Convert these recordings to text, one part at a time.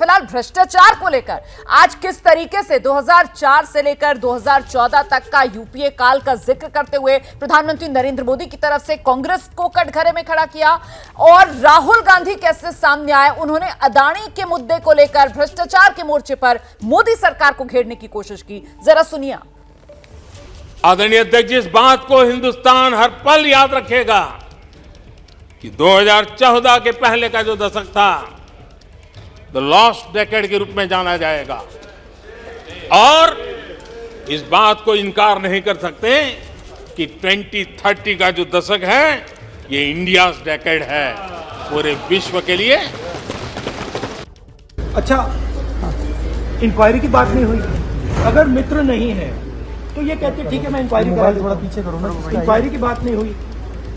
फिलहाल भ्रष्टाचार को लेकर आज किस तरीके से 2004 से लेकर 2014 तक का यूपीए काल का जिक्र करते हुए प्रधानमंत्री नरेंद्र मोदी की तरफ से कांग्रेस को कटघरे में खड़ा किया और राहुल गांधी कैसे सामने आए, उन्होंने अदानी के मुद्दे को लेकर भ्रष्टाचार के मोर्चे पर मोदी सरकार को घेरने की कोशिश की, जरा सुनिए। आदरणीय अध्यक्ष, इस बात को हिंदुस्तान हर पल याद रखेगा कि 2014 के पहले का जो दशक था द लॉस्ट डेकेड के रूप में जाना जाएगा और इस बात को इनकार नहीं कर सकते कि 2030 का जो दशक है ये इंडिया डेकेड है पूरे विश्व के लिए। अच्छा, इंक्वायरी की बात नहीं हुई, अगर मित्र नहीं है तो ये कहते ठीक है मैं इंक्वायरी करा दूं, थोड़ा पीछे करो ना। इंक्वायरी की बात नहीं हुई,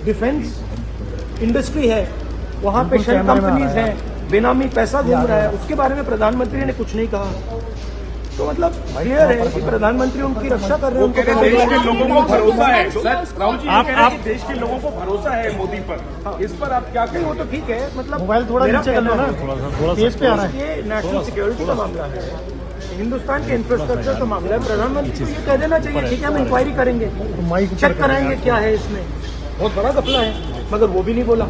डिफेंस इंडस्ट्री है, वहां पे शेल कंपनीज हैं, बेनामी पैसा घूम रहा है, उसके बारे में प्रधानमंत्री ने कुछ नहीं कहा। तो मतलब क्लियर है कि प्रधानमंत्री उनकी रक्षा कर रहे हैं। देश के लोगों को भरोसा है राहुल जी, आप देश के लोगों को भरोसा है मोदी पर, इस पर आप क्या कहें? वो तो ठीक है, मतलब मोबाइल थोड़ा नीचे कर लो ना, थोड़ा तेज पे आना है। ये नेशनल सिक्योरिटी का मामला है, हिंदुस्तान के इंफ्रास्ट्रक्चर का मामला है। प्रधानमंत्री को ये कह देना चाहिए ठीक है हम इंक्वायरी करेंगे, चेक कराएंगे क्या है इसमें, बहुत बड़ा घपला है, मगर वो भी नहीं बोला।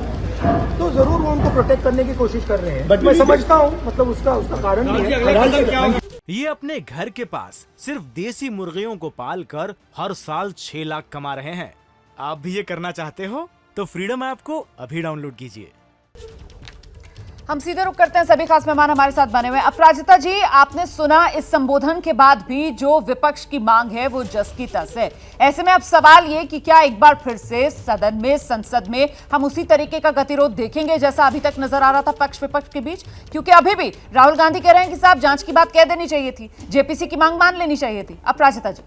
तो जरूर वो उनको प्रोटेक्ट करने की कोशिश कर रहे हैं, मैं समझता हूँ, मतलब उसका कारण भी है। ये अपने घर के पास सिर्फ देसी मुर्गियों को पालकर हर साल 6 लाख कमा रहे हैं। आप भी ये करना चाहते हो तो फ्रीडम ऐप को अभी डाउनलोड कीजिए। हम सीधे रुक करते हैं, सभी खास मेहमान हमारे साथ बने हुए। अपराजिता जी, आपने सुना इस संबोधन के बाद भी जो विपक्ष की मांग है वो जस की तस है। ऐसे में अब सवाल ये कि क्या एक बार फिर से सदन में, संसद में हम उसी तरीके का गतिरोध देखेंगे जैसा अभी तक नजर आ रहा था पक्ष विपक्ष के बीच? क्योंकि अभी भी राहुल गांधी कह रहे हैं कि साहब जांच की बात कह देनी चाहिए थी, जेपीसी की मांग मान लेनी चाहिए थी। अपराजिता जी,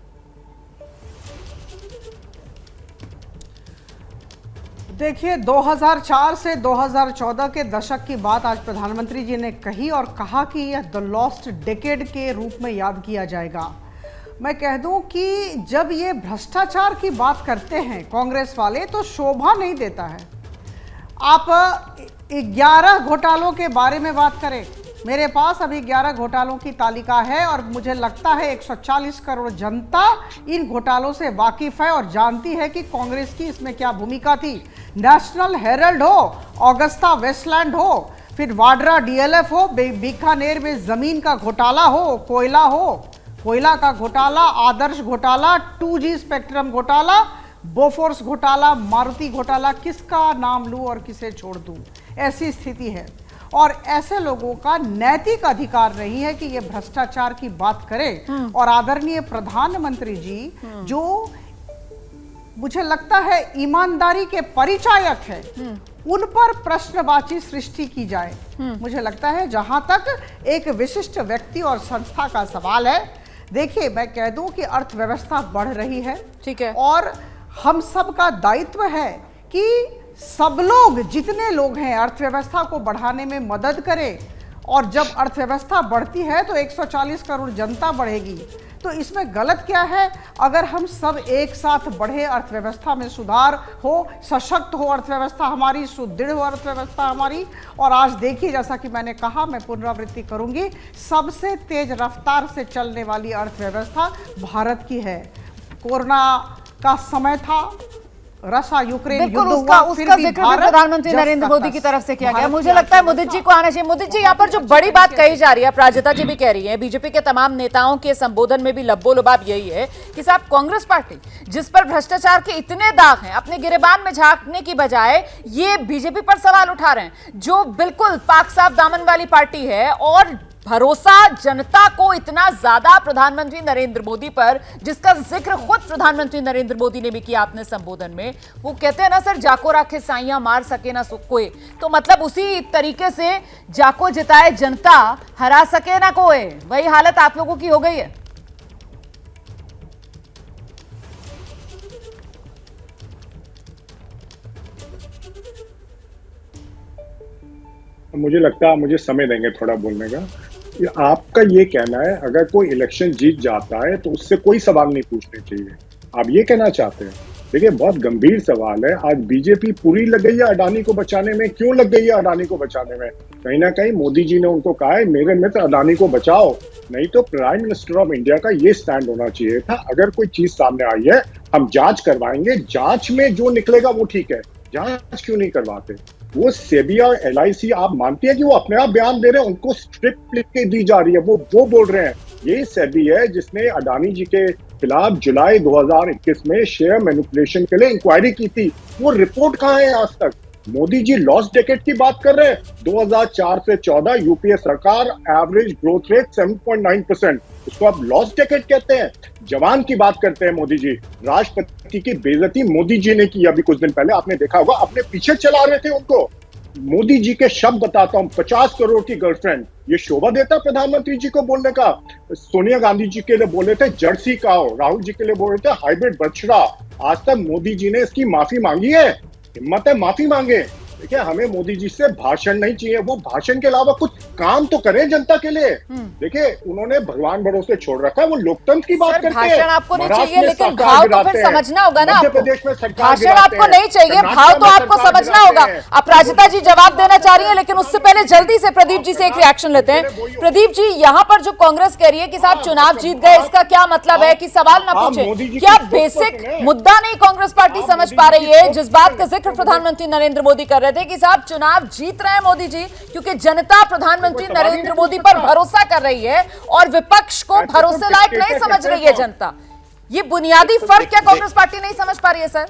देखिए, 2004 से 2014 के दशक की बात आज प्रधानमंत्री जी ने कही और कहा कि यह द लॉस्ट डेकेड के रूप में याद किया जाएगा। मैं कह दूं कि जब ये भ्रष्टाचार की बात करते हैं कांग्रेस वाले तो शोभा नहीं देता है। आप 11 घोटालों के बारे में बात करें, मेरे पास अभी 11 घोटालों की तालिका है और मुझे लगता है 140 करोड़ जनता इन घोटालों से वाकिफ है और जानती है कि कांग्रेस की इसमें क्या भूमिका थी। नेशनल हेरल्ड हो, ऑगस्टा वेस्टलैंड हो, फिर वाड्रा डीएलएफ हो, बीकानेर में जमीन का घोटाला हो, कोयला का घोटाला, आदर्श घोटाला, 2G स्पेक्ट्रम घोटाला, बोफोर्स घोटाला, मारुति घोटाला, किसका नाम लूं और किसे छोड़ दूं, ऐसी स्थिति है। और ऐसे लोगों का नैतिक अधिकार नहीं है कि ये भ्रष्टाचार की बात करें। और आदरणीय प्रधानमंत्री जी जो मुझे लगता है ईमानदारी के परिचायक है, उन पर प्रश्नवाची सृष्टि की जाए। मुझे लगता है जहां तक एक विशिष्ट व्यक्ति और संस्था का सवाल है, देखिए मैं कह दूं कि अर्थव्यवस्था बढ़ रही है, ठीक है, और हम सब का दायित्व है कि सब लोग, जितने लोग हैं, अर्थव्यवस्था को बढ़ाने में मदद करें। और जब अर्थव्यवस्था बढ़ती है तो 140 करोड़ जनता बढ़ेगी। तो इसमें गलत क्या है? अगर हम सब एक साथ बढ़े, अर्थव्यवस्था में सुधार हो, सशक्त हो अर्थव्यवस्था हमारी, सुदृढ़ हो अर्थव्यवस्था हमारी। और आज देखिए, जैसा कि मैंने कहा, मैं पुनरावृत्ति करूंगी, सबसे तेज रफ्तार से चलने वाली अर्थव्यवस्था भारत की है। कोरोना का समय था, रशिया यूक्रेन युद्ध हुआ, उसका जिक्र भी प्रधानमंत्री नरेंद्र मोदी की तरफ से किया गया। मुझे लगता है मोदी जी को आना चाहिए। मोदी जी, यहाँ पर जो बड़ी बात कही जा रही है, अपराजिता जी भी कह रही है, बीजेपी के तमाम नेताओं के संबोधन में भी लब्बो लुबाब यही है कि साहब कांग्रेस पार्टी जिस पर भ्रष्टाचार के इतने दाग हैं, अपने गिरेबान में झांकने की बजाय ये बीजेपी पर सवाल उठा रहे हैं, जो बिल्कुल पाक साफ दामन वाली पार्टी है। और भरोसा जनता को इतना ज्यादा प्रधानमंत्री नरेंद्र मोदी पर, जिसका जिक्र खुद प्रधानमंत्री नरेंद्र मोदी ने भी किया अपने संबोधन में। वो कहते हैं ना सर, जाको राखे साइया मार सके ना कोई, तो मतलब उसी तरीके से जाको जिताए जनता, हरा सके ना कोई, वही हालत आप लोगों की हो गई है। मुझे लगता है मुझे समय देंगे थोड़ा बोलने का। आपका ये कहना है अगर कोई इलेक्शन जीत जाता है तो उससे कोई सवाल नहीं पूछने चाहिए। आप ये कहना चाहते हैं? देखिए, बहुत गंभीर सवाल है। आज बीजेपी पूरी लग गई है अडानी को बचाने में। क्यों लग गई है अडानी को बचाने में? कहीं ना कहीं मोदी जी ने उनको कहा है, मेरे मित्र अडानी को बचाओ। नहीं तो प्राइम मिनिस्टर ऑफ इंडिया का ये स्टैंड होना चाहिए था, अगर कोई चीज सामने आई है हम जांच करवाएंगे, जांच में जो निकलेगा वो ठीक है। जांच क्यों नहीं करवाते? वो सेबी और LIC, आप मानती है कि वो अपने आप बयान दे रहे हैं, उनको स्क्रिप्ट लिख के दी जा रही है, वो बोल रहे हैं। ये सेबी है जिसने अडानी जी के खिलाफ जुलाई 2021 में शेयर मैनिपुलेशन के लिए इंक्वायरी की थी। वो रिपोर्ट कहाँ है आज तक? मोदी जी लॉस्ट डेकेड की बात कर रहे हैं। 2004 से 14 यूपीए सरकार एवरेज ग्रोथ रेट 7.9%, उसको आप लॉस्ट डेकेड कहते हैं? जवान की बात करते हैं मोदी जी। राष्ट्रपति की बेइज्जती मोदी जी ने की अभी कुछ दिन पहले, आपने देखा होगा, अपने पीछे चला रहे थे उनको। मोदी जी के शब्द बताता हूं, 50 करोड़ की गर्लफ्रेंड, ये शोभा देता प्रधानमंत्री जी को बोलने का? सोनिया गांधी जी के लिए बोले थे जर्सी काओ, राहुल जी के लिए बोले थे हाइब्रिड बछड़ा। आज तक मोदी जी ने इसकी माफी मांगी है? हिम्मत है माफी मांगे? देखिए, हमें मोदी जी से भाषण नहीं चाहिए, वो भाषण के अलावा कुछ काम तो करें जनता के लिए। देखिए, उन्होंने भगवान भरोसे छोड़ रखा है, वो लोकतंत्र की बात करते हैं। भाषण आपको नहीं महाराष्ट्र चाहिए, में लेकिन सरकार भाव तो गिराते फिर हैं, समझना होगा ना मध्य आपको। प्रदेश में सरकार भाषण गिराते आपको हैं, नहीं चाहिए, कर्नाटक भाव तो में आपको सरकार समझना गिराते होगा। हैं। अपराजिता जी जवाब देना चाह रही है, लेकिन उससे पहले जल्दी से प्रदीप जी से एक रिएक्शन लेते हैं। प्रदीप जी, यहाँ पर जो कांग्रेस कह रही है कि साहब चुनाव जीत गए, इसका क्या मतलब है कि सवाल ना पूछे? क्या बेसिक मुद्दा नहीं कांग्रेस पार्टी समझ पा रही है, जिस बात का जिक्र प्रधानमंत्री नरेंद्र मोदी कर रहे थे कि साहब चुनाव जीत रहे हैं मोदी जी, क्योंकि जनता प्रधानमंत्री नरेंद्र मोदी पर भरोसा कर रही है और विपक्ष को भरोसे लायक नहीं समझ रही है जनता। ये बुनियादी फर्क क्या कांग्रेस पार्टी नहीं समझ पा रही है? सर,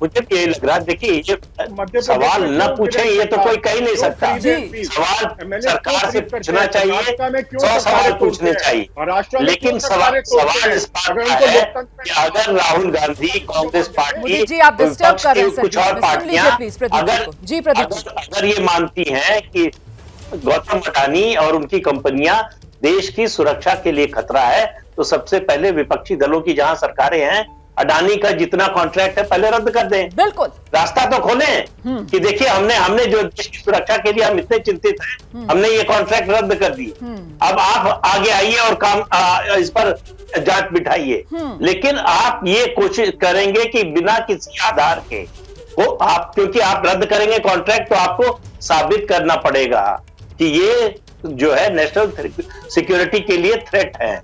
मुझे तो ये लग रहा है, देखिए ये सवाल न पूछे ये तो कोई कह ही नहीं सकता। सवाल सरकार से पूछना चाहिए, 100 सवाल पूछने चाहिए, लेकिन सवाल इस बात का है कि अगर राहुल गांधी, कांग्रेस पार्टी, जी आप डिस्टर्ब कर रहे हैं, कुछ और पार्टियां अगर ये मानती हैं कि गौतम अडानी और उनकी कंपनियां देश की सुरक्षा के लिए खतरा है, तो सबसे पहले विपक्षी दलों की जहां सरकारें हैं, अडानी का जितना कॉन्ट्रैक्ट है पहले रद्द कर दें। बिल्कुल, रास्ता तो खोलें कि देखिए हमने जो देश की सुरक्षा के लिए हम इतने चिंतित हैं, हमने ये कॉन्ट्रैक्ट रद्द कर दिए, अब आप आगे आइए और काम इस पर जांच बिठाइए। लेकिन आप ये कोशिश करेंगे कि बिना किसी आधार के वो आप, क्योंकि आप रद्द करेंगे कॉन्ट्रैक्ट तो आपको साबित करना पड़ेगा कि ये जो है नेशनल सिक्योरिटी के लिए थ्रेट है।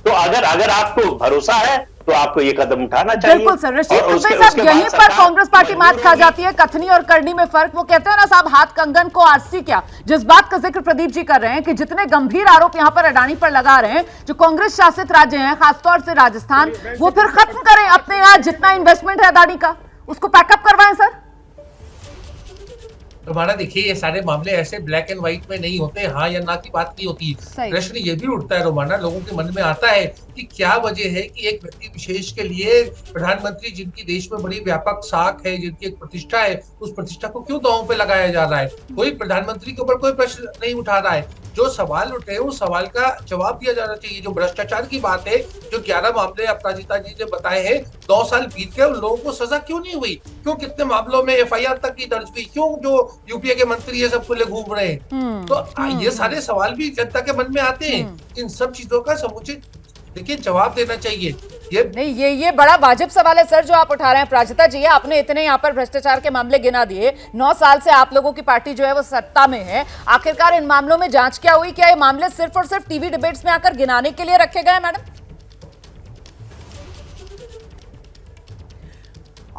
तो अगर आपको भरोसा है तो आपको ये कदम उठाना चाहिए। बिल्कुल सर। रशीद कुर्बे साहब, यहीं पर कांग्रेस पार्टी मात खा जाती है, कथनी और करनी में फर्क। वो कहते हैं ना साहब, हाथ कंगन को आरसी क्या। जिस बात का जिक्र प्रदीप जी कर रहे हैं कि जितने गंभीर आरोप यहां पर अडानी पर लगा रहे हैं, जो कांग्रेस शासित राज्य हैं, खासतौर से राजस्थान, वो फिर खत्म करें अपने यहां जितना इन्वेस्टमेंट है अडानी का, उसको पैकअप करवाएं सर। हमारा देखिए, ये सारे मामले ऐसे ब्लैक एंड व्हाइट में नहीं होते, हाँ या ना की बात नहीं होती। प्रश्न ये भी उठता है रोमाना, लोगों के मन में आता है कि क्या वजह है कि एक व्यक्ति विशेष के लिए प्रधानमंत्री, जिनकी देश में बड़ी व्यापक साख है, जिनकी एक प्रतिष्ठा है, उस प्रतिष्ठा को क्यों दांव पे लगाया जा रहा है? कोई प्रधानमंत्री के ऊपर कोई प्रश्न नहीं उठा रहा है। जो सवाल उठे उस सवाल का जवाब दिया जाना चाहिए। जो भ्रष्टाचार की बात है, जो 11 मामले अपराजिता जी ने बताए हैं, 2 साल बीत गए, उन लोगों को सजा क्यों नहीं हुई? क्यों कितने मामलों में FIR तक की दर्ज हुई? क्यों जो यूपीए के मंत्री ये सब खुले घूम रहे हैं? तो ये सारे सवाल भी जनता के मन में आते हैं। इन सब चीजों का समुचित देखिए जवाब देना चाहिए। ये बड़ा वाजिब सवाल है सर जो आप उठा रहे हैं प्राजिता जी। आपने इतने यहाँ पर भ्रष्टाचार के मामले गिना दिए, 9 साल से आप लोगों की पार्टी जो है वो सत्ता में है, आखिरकार इन मामलों में जांच क्या हुई? क्या ये मामले सिर्फ और सिर्फ टीवी डिबेट्स में आकर गिनाने के लिए रखे गए? मैडम,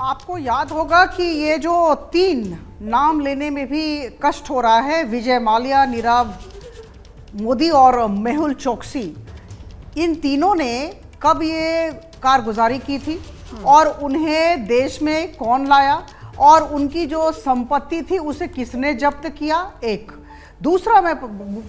आपको याद होगा कि ये जो 3 नाम लेने में भी कष्ट हो रहा है, विजय माल्या, नीरव मोदी और मेहुल चोकसी, इन तीनों ने कब ये कारगुजारी की थी और उन्हें देश में कौन लाया और उनकी जो संपत्ति थी उसे किसने जब्त किया? एक दूसरा मैं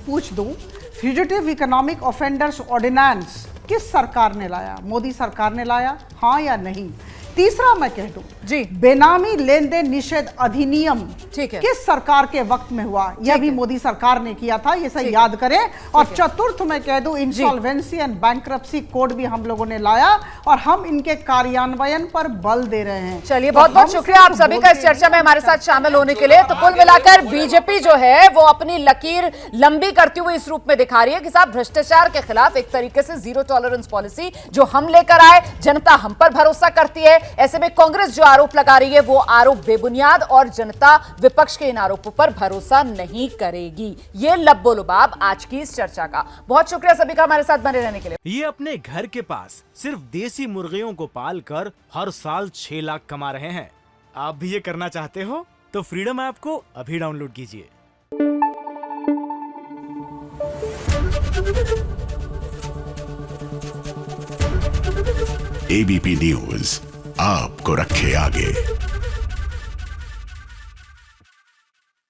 पूछ दूं, फ्यूजिटिव इकोनॉमिक ऑफेंडर्स ऑर्डिनेंस किस सरकार ने लाया? मोदी सरकार ने लाया, हाँ या नहीं? तीसरा मैं कह दूं जी, बेनामी लेन देन निषेध अधिनियम ठीक है, किस सरकार के वक्त में हुआ? यह भी मोदी सरकार ने किया था, ये सही याद करें। और चतुर्थ मैं कह दूं इंसॉल्वेंसी एंड बैंक्रप्सी कोड भी हम लोगों ने लाया और हम इनके कार्यान्वयन पर बल दे रहे हैं। चलिए, बहुत बहुत शुक्रिया आप सभी का इस चर्चा में हमारे साथ शामिल होने के लिए। तो कुल मिलाकर बीजेपी जो है वो अपनी लकीर लंबी करती हुई इस रूप में दिखा रही है कि साहब भ्रष्टाचार के खिलाफ एक तरीके से जीरो टॉलरेंस पॉलिसी जो हम लेकर आए, जनता हम पर भरोसा करती है। ऐसे में कांग्रेस जो आरोप लगा रही है वो आरोप बेबुनियाद और जनता विपक्ष के इन आरोपों पर भरोसा नहीं करेगी। ये लब्बो लुबाब आज की इस चर्चा का। बहुत शुक्रिया सभी का हमारे साथ बने रहने के लिए। ये अपने घर के पास सिर्फ देसी मुर्गियों को पाल कर हर साल 6 लाख कमा रहे हैं। आप भी ये करना चाहते हो तो फ्रीडम ऐप को अभी डाउनलोड कीजिए। एबीपी न्यूज आपको रखे आगे।